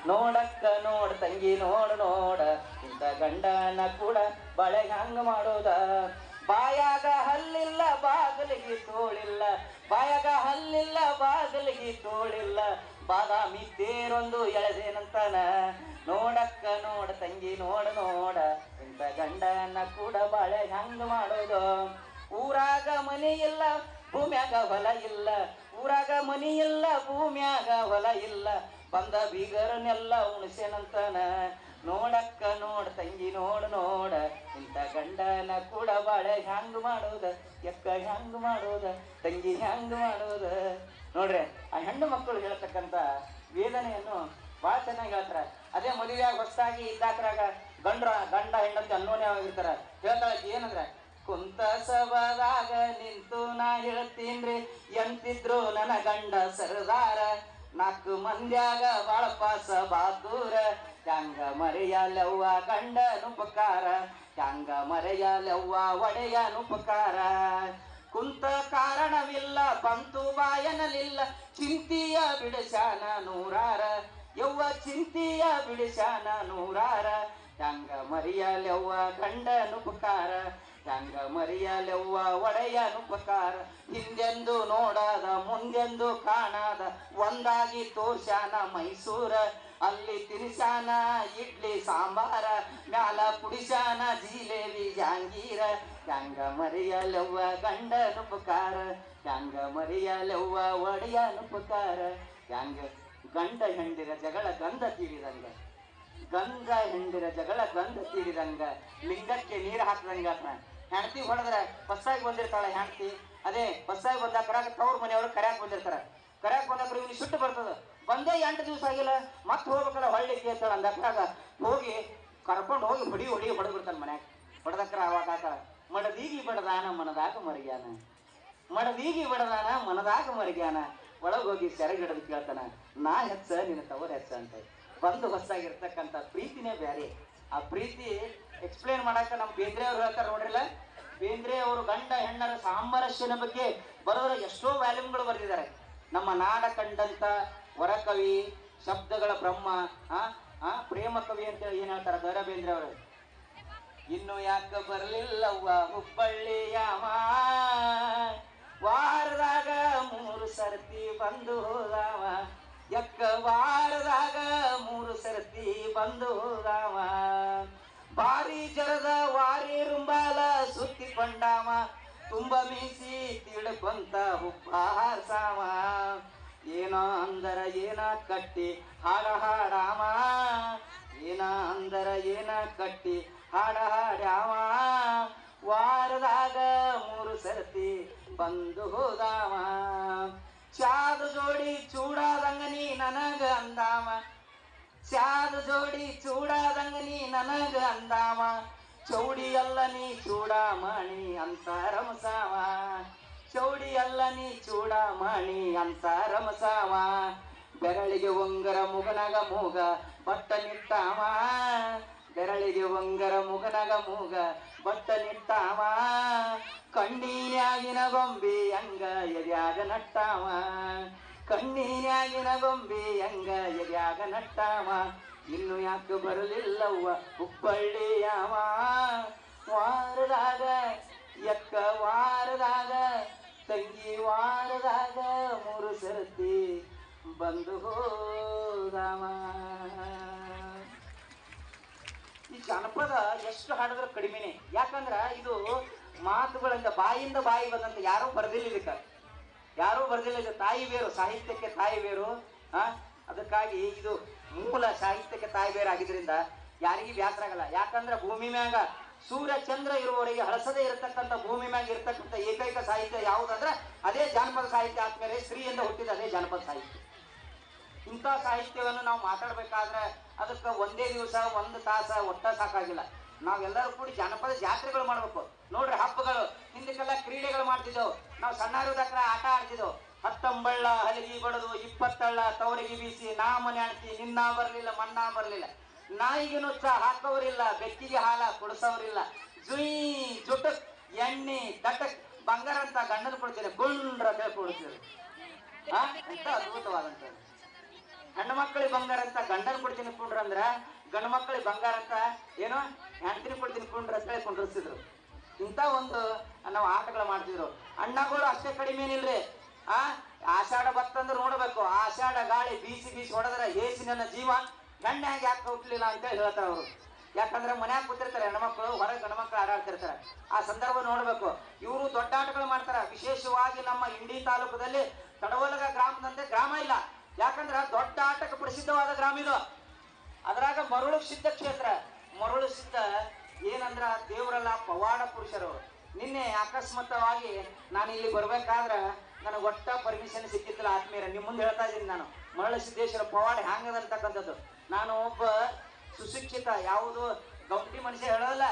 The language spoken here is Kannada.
ನೋಡಕ್ಕ ನೋಡ್ ತಂಗಿ ನೋಡ ನೋಡ ಇಂಥ ಗಂಡನ ಕೂಡ ಬಳೆ ಹಂಗ ಮಾಡೋದ. ಬಾಯಾಗ ಹಲ್ಲಿಲ್ಲ ಬಾಗಲಿಗೆ ತೋಳಿಲ್ಲ, ಬಾಯಾಗ ಹಲ್ಲಿಲ್ಲ ಬಾಗಲಿಗೆ ತೋಳಿಲ್ಲ, ಬಾದಾಮಿ ತೇರೊಂದು ಎಳೆದೇನಂತಾನ. ನೋಡಕ್ಕ ನೋಡ ತಂಗಿ ನೋಡ ನೋಡ ಇಂಥ ಗಂಡನ ಕೂಡ ಬಾಳೆ ಹಂಗ ಮಾಡೋದು. ಊರಾಗ ಮನೆ ಇಲ್ಲ ಭೂಮ್ಯಾಗ ಹೊಲ ಇಲ್ಲ, ಊರಾಗ ಮನಿ ಇಲ್ಲ ಭೂಮ್ಯಾಗ ಹೊಲ ಇಲ್ಲ, ಬಂದ ಬೀಗರನ್ನೆಲ್ಲ ಉಣಿಸೇನಂತಾನ. ನೋಡಕ್ಕ ನೋಡ ತಂಗಿ ನೋಡ ನೋಡ ಇಂಥ ಗಂಡನ ಕೂಡ ಬಾಳೆ ಹ್ಯಾಂಗ ಮಾಡೋದ, ಎಕ್ಕ ಹ್ಯಾಂಗ ಮಾಡೋದ, ತಂಗಿ ಹ್ಯಾಂಗ ಮಾಡೋದ. ನೋಡ್ರಿ ಆ ಹೆಣ್ಣು ಮಕ್ಕಳು ಹೇಳ್ತಕ್ಕಂಥ ವೇದನೆಯನ್ನು ಭಾಳ ಚೆನ್ನಾಗಿ ಹೇಳ್ತಾರ. ಅದೇ ಮದುವೆಯಾಗ ಹೊಸದಾಗಿ ಇದ್ದಾಕ್ರಾಗ ಗಂಡ ಹೆಂಡತಿ ಅನ್ನೋನೇ ಆಗಿರ್ತಾರ. ಹೇಳ್ತಾಳ ಏನಂದ್ರೆ, ಕುಂತ ಸಭದಾಗ ನಿಂತು ನಾ ಹೇಳ್ತೀನ್ರಿ ಎಂತಿದ್ರು ನನ್ನ ಗಂಡ ಸರದಾರ, ನಾಲ್ಕು ಮಂದ್ಯಾಗ ಬಾಳ ಪಾಸ ಬಾದೂರ, ಹ್ಯಾಂಗ ಮರೆಯಲ್ಲವ್ವ ಗಂಡನುಪಕಾರ, ಹ್ಯಾಂಗ ಮರೆಯಲ್ಲವ್ವ ಒಡೆಯನುಪಕಾರ. ಕುಂತ ಕಾರಣವಿಲ್ಲ ಬಂತು ಬಾಯನಲಿಲ್ಲ, ಚಿಂತಿಯ ಬಿಡಿಸ್ಯಾನ ನೂರಾರ, ಯವ್ವ ಚಿಂತಿಯ ಬಿಡಿಸ್ಯಾನ ನೂರಾರ, ಹ್ಯಾಂಗ ಮರೆಯಲ್ಲವ್ವ ಗಂಡನುಪಕಾರ, ಹ್ಯಾಂಗ ಮರೆಯಲೆವ್ವ ಒಡೆಯನುಪಕಾರ. ಹಿಂದೆಂದು ನೋಡದ ಮುಂದೆಂದು ಕಾಣದ ಒಂದಾಗಿ ತೋರ್ಸ್ಯಾನ ಮೈಸೂರ, ಅಲ್ಲಿ ತಿನ್ಸ್ಯಾನ ಇಡ್ಲಿ ಸಾಂಬಾರ, ಮ್ಯಾಲ ಕುಡಿಸ್ಯಾನ ಜಿಲೇಬಿ ಜಾಂಗೀರ, ಹ್ಯಾಂಗ ಮರೆಯಲೆವ್ವ ಗಂಡನುಪಕಾರ, ಹ್ಯಾಂಗ ಮರೆಯಲೆವ್ವ ಒಡೆಯನುಪಕಾರ. ಹ್ಯಾಂಗ ಗಂಡ ಹೆಂಡಿರ ಜಗಳ ಗಂಧ ತೀರಿದಂಗ, ಗಂಧ ಹೆಂಡಿರ ಜಗಳ ಗಂಧ ತೀರಿದಂಗ, ಲಿಂಗಕ್ಕೆ ನೀರು ಹಾಕಿದಂಗ. ಹೆಂಡತಿ ಹೊಡೆದ್ರೆ ಬಸ್ಸಾಗಿ ಬಂದಿರ್ತಾಳೆ ಹೆಂಡತಿ, ಅದೇ ಬಸ್ಸಾಗಿ ಬಂದಾಗ ಕರ್ಯಾಕ ತವ್ರ ಮನೆಯವರು ಕರ್ಯಾಕ್ ಬಂದಿರ್ತಾರ. ಕರ್ಯಾಕ್ ಬಂದಾಗ ಇವ್ನಿಗೆ ಸಿಟ್ಟು ಬರ್ತದ, ಬಂದೇ 8 ದಿವಸ ಆಗಿಲ್ಲ ಮತ್ತೆ ಹೋಗ್ಬೇಕಲ್ಲ ಹೊಳ್ಳಿಗೆ ಅಂತೇಳಿ ಅಂದಕ್ರಾಗ ಹೋಗಿ ಕರ್ಕೊಂಡು ಹೋಗಿ ಹೊಡಿ ಹೊಡೆದ್ಬಿಡ್ತಾನೆ ಮನ್ಯಾಗ. ಹೊಡೆದಕ್ರ ಅವಾಗ ಆತಾಳ, ಮಡದೀಗಿ ಬಡದಾನ ಮನದಾಗ ಮರಗ್ಯಾನ, ಮಡದೀಗಿ ಬಡದಾನ ಮನದಾಗ ಮರಗ್ಯಾನ, ಒಳಗೋಗಿ ಸೆರಗಿಡದು ಕೇಳ್ತಾನ, ನಾ ಹೆಚ್ಚ ನಿನ್ನ ತವರ್ ಹೆಚ್ಚ ಅಂತ. ಬಂದು ಹೊಸಾಗಿರ್ತಕ್ಕಂಥ ಪ್ರೀತಿನೇ ಬೇರೆ. ಆ ಪ್ರೀತಿ ಎಕ್ಸ್ಪ್ಲೇನ್ ಮಾಡಾಕ ನಮ್ಮ ಬೇಂದ್ರೆ ಅವ್ರು ಹೇಳ್ತಾರೆ ನೋಡ್ರಿಲ್ಲ. ಬೇಂದ್ರೆ ಅವರು ಗಂಡ ಹೆಣ್ಣರ ಸಾಮರಸ್ಯನ ಬಗ್ಗೆ ಬರೋದ್ರ ಎಷ್ಟೋ ವ್ಯಾಲ್ಯೂಮ್ಗಳು ಬರೆದಿದ್ದಾರೆ. ನಮ್ಮ ನಾಡ ಕಂಡಂತ ವರಕವಿ, ಶಬ್ದಗಳ ಬ್ರಹ್ಮ, ಪ್ರೇಮ ಕವಿ ಅಂತೇಳಿ ಏನ್ ಹೇಳ್ತಾರ ದ ರಾ ಬೇಂದ್ರೆ ಅವರು. ಇನ್ನು ಯಾಕ ಬರಲಿಲ್ಲವ್ವ ಹುಬ್ಬಳ್ಳಿಯ ವಾರದಾಗ 3 ಸರ್ತಿ ಬಂದು ಹೋದಾವ, ಎಕ್ಕ ವಾರದಾಗ 3 ಸರ್ತಿ ಬಂದು ಹೋದಾವ, ಬಾರಿ ಜರದ ವಾರಿ ರುಂಬಾಲ ಸುತ್ತಿಕೊಂಡಾವ, ತುಂಬ ಮೀಸಿ ತಿಳ್ಕೊಂತ ಹುಬ್ಬ ಹಾರ್ಸಾವ, ಏನ ಅಂದರ ಏನ ಕಟ್ಟಿ ಹಾಡ ಹಾಡಾವ, ಏನ ಅಂದರ ಏನ ಕಟ್ಟಿ ಹಾಡ ಹಾಡ್ಯಾವ, ವಾರದಾಗ 3 ಸರ್ತಿ ಬಂದು ಹೋದಾವ, ಚಾದ ಜೋಡಿ ಚೂಡಾದಂಗನಿ ನನಗ ಅಂದಾವ, ಚಾದ ಜೋಡಿ ಚೂಡಾದಂಗನಿ ನನಗ ಅಂದಾವ, ಚೌಡಿ ಅಲ್ಲ ನೀ ಚೂಡಾಮಣಿ ಅಂತ ರಮಸಾವ, ಚೌಡಿ ಅಲ್ಲ ನೀ ಚೂಡಾಮಣಿ ಅಂತ ರಮಸಾವ, ಬೆರಳಿಗೆ ಉಂಗರ ಮುಗನಗ ಮೂಗ ಬಟ್ಟ ನಿಟ್ಟಾವ, ಬೆರಳಿಗೆ ಉಂಗರ ಮುಗನಗ ಮೂಗ ಬಟ್ಟ ನಿಟ್ಟಾವ, ಕಣ್ಣೀನ್ಯಾಗಿನ ಗೊಂಬಿ ಹಂಗ ಎದ್ಯಾಗ ನಟ್ಟಾವ, ಕಣ್ಣೀನ್ಯಾಗಿನ ಗೊಂಬಿ ಹಂಗ ಎದ್ಯಾಗ ನಟ್ಟಾವ, ಇನ್ನು ಯಾಕೆ ಬರಲಿಲ್ಲವ್ವ ಹುಬ್ಬಳ್ಳಿಯಾವ, ವಾರದಾಗ ಎಕ್ಕ ವಾರದಾಗ ತಂಗಿ ವಾರದಾಗ 3 ಸರ್ತಿ ಬಂದು ಹೋದಾವ. ಈ ಜಾನಪದ ಎಷ್ಟು ಹಾಡಿದ್ರೆ ಕಡಿಮೆನೆ. ಯಾಕಂದ್ರ ಇದು ಮಾತುಗಳಿಂದ ಬಾಯಿಂದ ಬಾಯಿ ಬಂದಂತ ಯಾರೂ ಬರ್ದಿಲ್ಲ, ಇದಕ್ಕೆ ಯಾರೂ ಬರ್ದಿಲ್ಲ. ಇದು ತಾಯಿ ಬೇರು, ಸಾಹಿತ್ಯಕ್ಕೆ ತಾಯಿ ಬೇರು. ಅದಕ್ಕಾಗಿ ಇದು ಮೂಲ ಸಾಹಿತ್ಯಕ್ಕೆ ತಾಯಿ ಬೇರು ಆಗಿದ್ರಿಂದ ಯಾರಿಗೂ ಬ್ಯಾಸರ ಆಗಲ್ಲ. ಯಾಕಂದ್ರೆ ಭೂಮಿ ಮ್ಯಾಗ ಸೂರ್ಯ ಚಂದ್ರ ಇರುವವರೆಗೆ ಹಳಸದೇ ಇರತಕ್ಕಂಥ ಭೂಮಿ ಮ್ಯಾಗ ಇರತಕ್ಕಂಥ ಏಕೈಕ ಸಾಹಿತ್ಯ ಯಾವುದಂದ್ರೆ ಅದೇ ಜಾನಪದ ಸಾಹಿತ್ಯ. ಆದ್ಮೇಲೆ ಸ್ತ್ರೀಯಿಂದ ಹುಟ್ಟಿದ ಅದೇ ಜಾನಪದ ಸಾಹಿತ್ಯ. ಇಂಥ ಸಾಹಿತ್ಯವನ್ನು ನಾವು ಮಾತಾಡ್ಬೇಕಾದ್ರೆ ಅದಕ್ಕೆ ಒಂದೇ ದಿವಸ 1 ತಾಸ ಒಟ್ಟ ಸಾಕಾಗಿಲ್ಲ. ನಾವೆಲ್ಲರೂ ಕೂಡಿ ಜಾನಪದ ಜಾತ್ರೆಗಳು ಮಾಡ್ಬೇಕು. ನೋಡ್ರಿ ಹಬ್ಬಗಳು, ಹಿಂದಕ್ಕೆಲ್ಲ ಕ್ರೀಡೆಗಳು ಮಾಡ್ತಿದ್ದೆವು. ನಾವು ಸಣ್ಣಾರಿದ್ದಕ್ರ ಆಟ ಆಡ್ತಿದ್ದೆವು. 10 ಅಂಬಳ್ಳ ಹಲಗಿ ಬಡದು 20 ಅಳ್ಳ ತವರಿಗೆ ಬೀಸಿ ನಾ ಮನೆ ಆಡ್ತಿ, ನಿನ್ನ ಬರಲಿಲ್ಲ ಮಣ್ಣಾ ಬರಲಿಲ್ಲ, ನಾಯಿಗೆ ನುಚ್ಚ ಹಾಕೋರಿಲ್ಲ, ಬೆಕ್ಕಿಗೆ ಹಾಲ ಕುಡಿಸೋರಿಲ್ಲ, ಜುಯಿ ಜುಟಕ್ ಎಣ್ಣೆ ತಟಕ್ ಬಂಗಾರ ಅಂತ ಗಂಡನ ಕೊಡ್ತೀರಿ, ಗುಂಡ್ರ ಕೊಡ್ತೀರಿ. ಎಂತ ಅದ್ಭುತವಾದಂಥದ್ದು. ಹೆಣ್ಣು ಮಕ್ಕಳಿಗೆ ಬಂಗಾರ ಅಂತ ಗಂಡನ ಕೊಡ್ತೀನಿ ಕುಂಡ್ರ ಅಂದ್ರ ಗಂಡು ಮಕ್ಕಳಿಗೆ ಬಂಗಾರ ಅಂತ ಏನೋ ಹೆಂಡತಿನ ಕೊಡ್ತೀನಿ ಕುಂಡ್ರ ಅಂತ ಹೇಳಿ ಕುಂಡ್ರಿಸ್ತಿದ್ರು. ಇಂಥ ಒಂದು ನಾವು ಆಟಗಳು ಮಾಡ್ತಿದ್ರು. ಅಣ್ಣಗಳು ಅಷ್ಟೇ ಕಡಿಮೆ ಏನಿಲ್ರಿ. ಆಷಾಢ ಬತ್ತಂದ್ರೆ ನೋಡ್ಬೇಕು, ಆಷಾಢ ಗಾಳಿ ಬೀಸಿ ಬೀಸಿ ಹೊಡೆದ್ರೆ ಏಸಿ ನನ್ನ ಜೀವ ಗಂಡ ಹೆಂಗೆ ಯಾಕೆ ಹುಟ್ಟಲಿಲ್ಲ ಅಂತ ಹೇಳಿ ಹೇಳ್ತಾರೆ ಅವರು. ಯಾಕಂದ್ರೆ ಮನ್ಯಾಗ ಕೂತಿರ್ತಾರೆ ಹೆಣ್ಮಕ್ಳು, ಹೊರಗೆ ಗಂಡ್ಮಕ್ಳು ಆಡಾಡ್ತಿರ್ತಾರೆ. ಆ ಸಂದರ್ಭ ನೋಡ್ಬೇಕು. ಇವರು ದೊಡ್ಡ ಆಟಗಳು ಮಾಡ್ತಾರೆ. ವಿಶೇಷವಾಗಿ ನಮ್ಮ ಇಂಡಿ ತಾಲೂಕದಲ್ಲಿ ತಡವಲಗ ಗ್ರಾಮದಂತೆ ಗ್ರಾಮ ಇಲ್ಲ. ಯಾಕಂದ್ರೆ ದೊಡ್ಡ ಆಟಕ್ಕೆ ಪ್ರಸಿದ್ಧವಾದ ಗ್ರಾಮ ಇದು. ಅದ್ರಾಗ ಮರುಳು ಸಿದ್ಧ ಕ್ಷೇತ್ರ. ಮರುಳು ಸಿದ್ಧ ಏನಂದ್ರ ದೇವರಲ್ಲ, ಪವಾಡ ಪುರುಷರು. ನಿನ್ನೆ ಅಕಸ್ಮಾತ್ತವಾಗಿ ನಾನು ಇಲ್ಲಿ ಬರ್ಬೇಕಾದ್ರೆ ನನಗೆ ಒಟ್ಟ ಪರ್ಮಿಷನ್ ಸಿಕ್ಕಿದ್ದಿಲ್ಲ ಆತ್ಮೀಯರ. ನಿಮ್ಮ ಮುಂದೆ ಹೇಳ್ತಾ ಇದ್ದೀನಿ ನಾನು. ಮರಳು ಸಿದ್ದೇಶ್ವರ ಪವಾಡ ಹ್ಯಾಂಗದ ಅಂತಕ್ಕಂಥದ್ದು. ನಾನು ಒಬ್ಬ ಸುಶಿಕ್ಷಿತ, ಯಾವುದು ಗೌಂಟಿ ಮನುಷ್ಯ ಹೇಳೋಲ್ಲ.